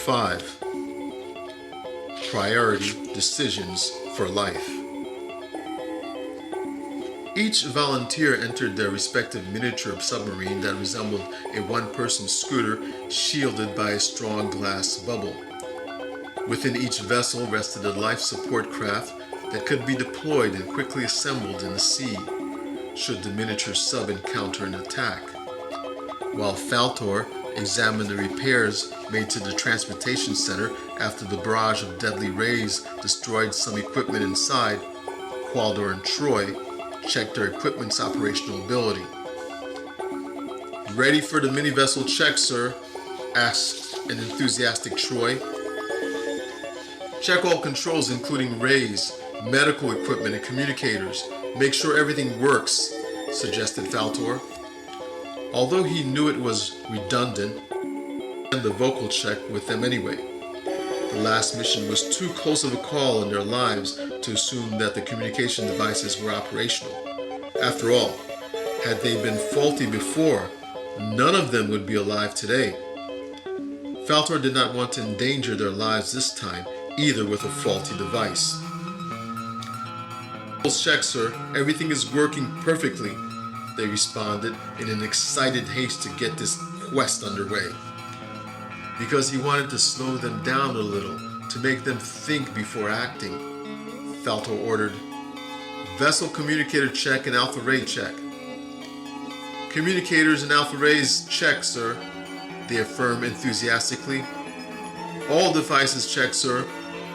5. Priority Decisions for Life. Each volunteer entered their respective miniature submarine that resembled a one-person scooter shielded by a strong glass bubble. Within each vessel rested a life support craft that could be deployed and quickly assembled in the sea should the miniature sub encounter an attack. While Faltor examined the repairs made to the transportation center after the barrage of deadly rays destroyed some equipment inside, Qualdor and Troy checked their equipment's operational ability. "Ready for the mini-vessel check, sir?" asked an enthusiastic Troy. "Check all controls including rays, medical equipment, and communicators. Make sure everything works," suggested Faltor. Although he knew it was redundant, and the vocal check with them anyway. The last mission was too close of a call in their lives to assume that the communication devices were operational. After all, had they been faulty before, none of them would be alive today. Faltor did not want to endanger their lives this time, either with a faulty device. "Check, sir. Everything is working perfectly," they responded in an excited haste to get this quest underway. Because he wanted to slow them down a little, to make them think before acting, Faltor ordered, "Vessel communicator check and alpha ray check." "Communicators and alpha rays check, sir," they affirmed enthusiastically. "All devices check, sir,"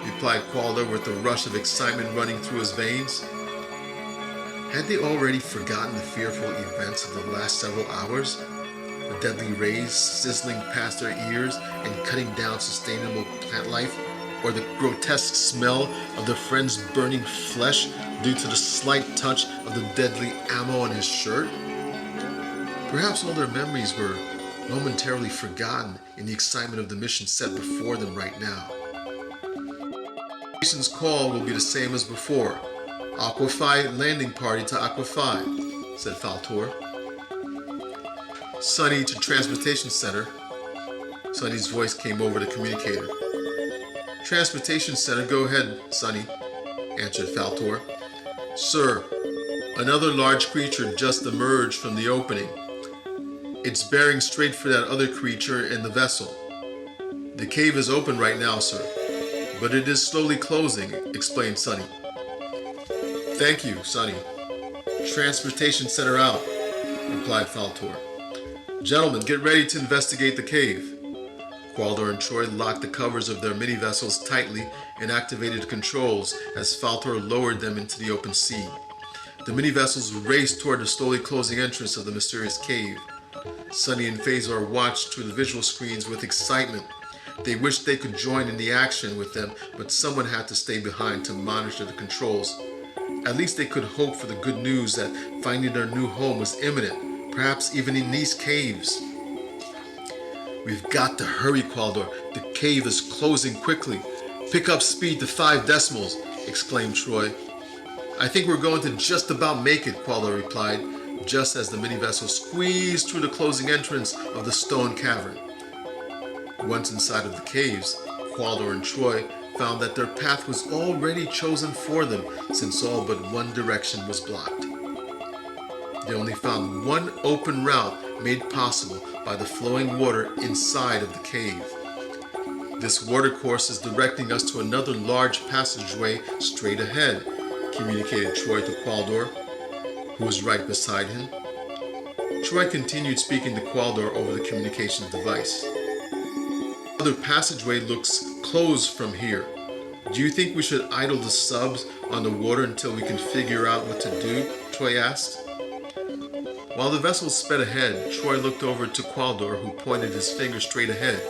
replied Qualdor with a rush of excitement running through his veins. Had they already forgotten the fearful events of the last several hours? The deadly rays sizzling past their ears and cutting down sustainable plant life? Or the grotesque smell of their friend's burning flesh due to the slight touch of the deadly ammo on his shirt? Perhaps all their memories were momentarily forgotten in the excitement of the mission set before them right now. The nation's call will be the same as before. "Aqua Phi landing party to Aqua Phi," said Faltor. "Sonny to transportation center." Sonny's voice came over the communicator. "Transportation center, go ahead, Sonny," answered Faltor. "Sir, another large creature just emerged from the opening. It's bearing straight for that other creature in the vessel. The cave is open right now, sir, but it is slowly closing," explained Sonny. "Thank you, Sonny. Transportation center out," replied Faltor. "Gentlemen, get ready to investigate the cave." Qualdor and Troy locked the covers of their mini-vessels tightly and activated the controls as Faltor lowered them into the open sea. The mini-vessels raced toward the slowly closing entrance of the mysterious cave. Sonny and Phasor watched through the visual screens with excitement. They wished they could join in the action with them, but someone had to stay behind to monitor the controls. At least they could hope for the good news that finding their new home was imminent, perhaps even in these caves. "We've got to hurry, Qualdor. The cave is closing quickly. Pick up speed to 5 decimals, exclaimed Troy. "I think we're going to just about make it," Qualdor replied, just as the mini-vessel squeezed through the closing entrance of the stone cavern. Once inside of the caves, Qualdor and Troy found that their path was already chosen for them, since all but one direction was blocked. They only found one open route made possible by the flowing water inside of the cave. "This watercourse is directing us to another large passageway straight ahead," communicated Troy to Qualdor, who was right beside him. Troy continued speaking to Qualdor over the communications device. "The other passageway looks closed from here. Do you think we should idle the subs on the water until we can figure out what to do?" Troy asked. While the vessel sped ahead, Troy looked over to Qualdor, who pointed his finger straight ahead.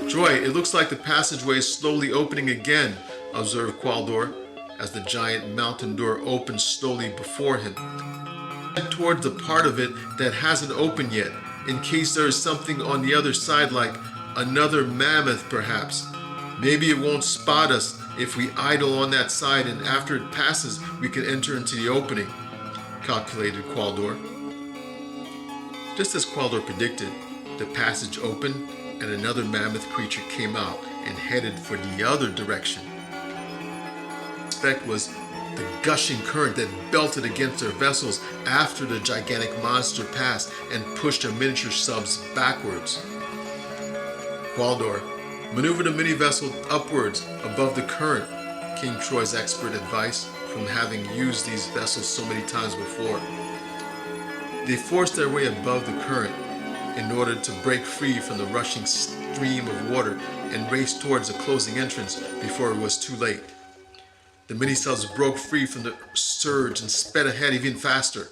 "Troy, it looks like the passageway is slowly opening again," observed Qualdor, as the giant mountain door opened slowly before him. "Head towards the part of it that hasn't opened yet, in case there is something on the other side like another mammoth perhaps. Maybe it won't spot us if we idle on that side, and after it passes we can enter into the opening," calculated Qualdor. Just as Qualdor predicted, the passage opened and another mammoth creature came out and headed for the other direction. The effect was the gushing current that belted against their vessels after the gigantic monster passed and pushed their miniature subs backwards. Qualdor, maneuver the mini-vessel upwards above the current, King Troy's expert advice from having used these vessels so many times before. They forced their way above the current in order to break free from the rushing stream of water and race towards the closing entrance before it was too late. The mini-subs broke free from the surge and sped ahead even faster.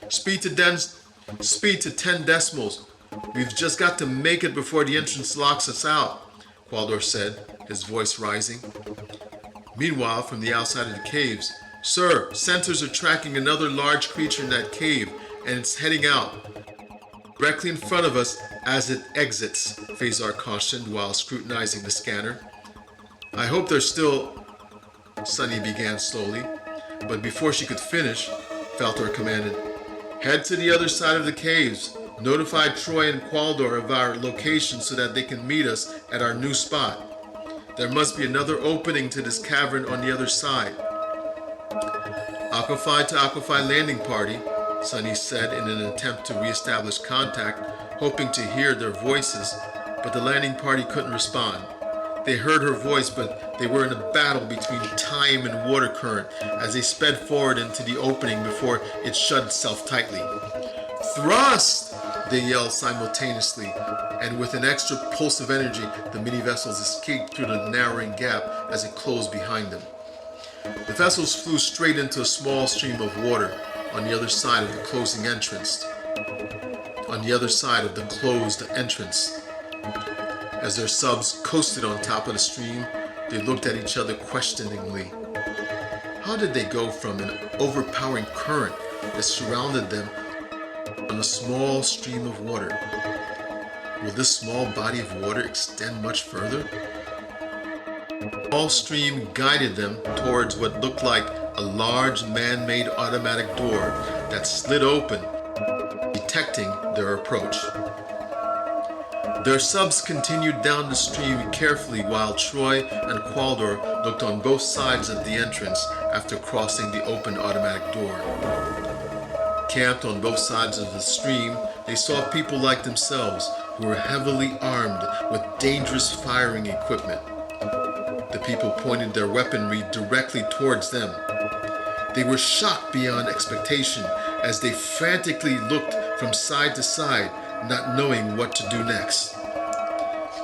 Speed to 10 decimals. We've just got to make it before the entrance locks us out, Qualdor said, his voice rising. Meanwhile, from the outside of the caves, Sir, sensors are tracking another large creature in that cave, and it's heading out. Directly in front of us as it exits, Phasar cautioned while scrutinizing the scanner. I hope they're still... Sunny began slowly, but before she could finish, Faltor commanded, Head to the other side of the caves. Notify Troy and Qualdor of our location so that they can meet us at our new spot. There must be another opening to this cavern on the other side. Aqua Phi to Aqua Phi landing party, Sunny said in an attempt to re-establish contact, hoping to hear their voices, but the landing party couldn't respond. They heard her voice, but they were in a battle between time and water current as they sped forward into the opening before it shut itself tightly. Thrust! They yelled simultaneously, and with an extra pulse of energy, the mini-vessels escaped through the narrowing gap as it closed behind them. The vessels flew straight into a small stream of water on the other side of the closing entrance. As their subs coasted on top of the stream, they looked at each other questioningly. How did they go from an overpowering current that surrounded them on a small stream of water? Will this small body of water extend much further? The small stream guided them towards what looked like a large man-made automatic door that slid open, detecting their approach. Their subs continued down the stream carefully while Troy and Qualdor looked on both sides of the entrance after crossing the open automatic door. Camped on both sides of the stream, they saw people like themselves who were heavily armed with dangerous firing equipment. The people pointed their weaponry directly towards them. They were shocked beyond expectation as they frantically looked from side to side, not knowing what to do next.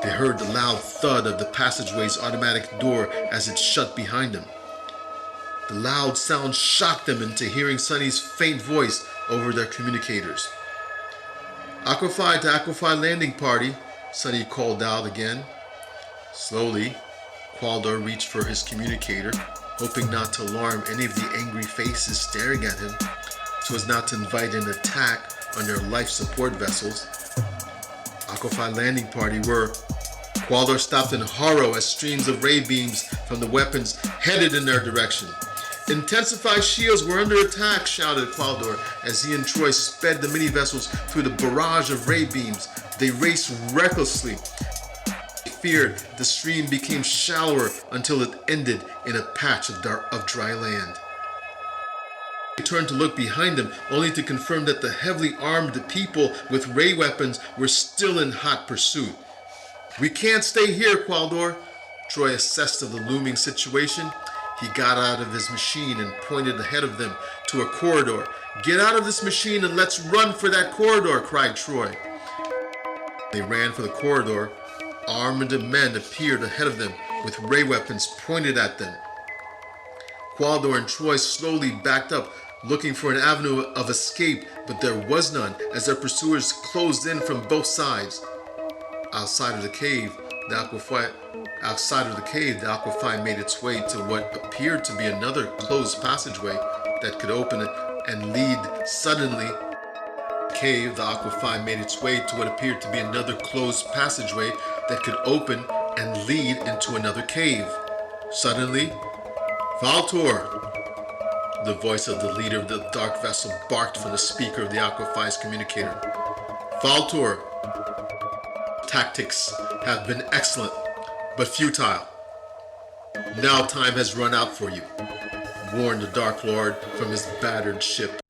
They heard the loud thud of the passageway's automatic door as it shut behind them. The loud sound shocked them into hearing Sunny's faint voice over their communicators. Aqua Phi to Aqua Phi landing party, Sunny called out again. Slowly, Qualdor reached for his communicator, hoping not to alarm any of the angry faces staring at him, so as not to invite an attack on their life support vessels. Aqua Phi landing party were. Qualdor stopped in horror as streams of ray beams from the weapons headed in their direction. Intensify shields were under attack, shouted Qualdor as he and Troy sped the mini-vessels through the barrage of ray beams. They raced recklessly. They feared the stream became shallower until it ended in a patch of dry land. They turned to look behind them, only to confirm that the heavily armed people with ray weapons were still in hot pursuit. We can't stay here, Qualdor. Troy assessed of the looming situation. He got out of his machine and pointed ahead of them to a corridor. Get out of this machine and let's run for that corridor, cried Troy. They ran for the corridor. Armed men appeared ahead of them with ray weapons pointed at them. Qualdor and Troy slowly backed up, looking for an avenue of escape, but there was none as their pursuers closed in from both sides. Outside of the cave, the Aqua Phi made its way to what appeared to be another closed passageway that could open and lead suddenly. The Aqua Phi made its way to what appeared to be another closed passageway that could open and lead into another cave. Suddenly, Faltor! The voice of the leader of the dark vessel barked from the speaker of the Aqua Phi's communicator. Faltor! tactics have been excellent, but futile. Now time has run out for you, warned the Dark Lord from his battered ship.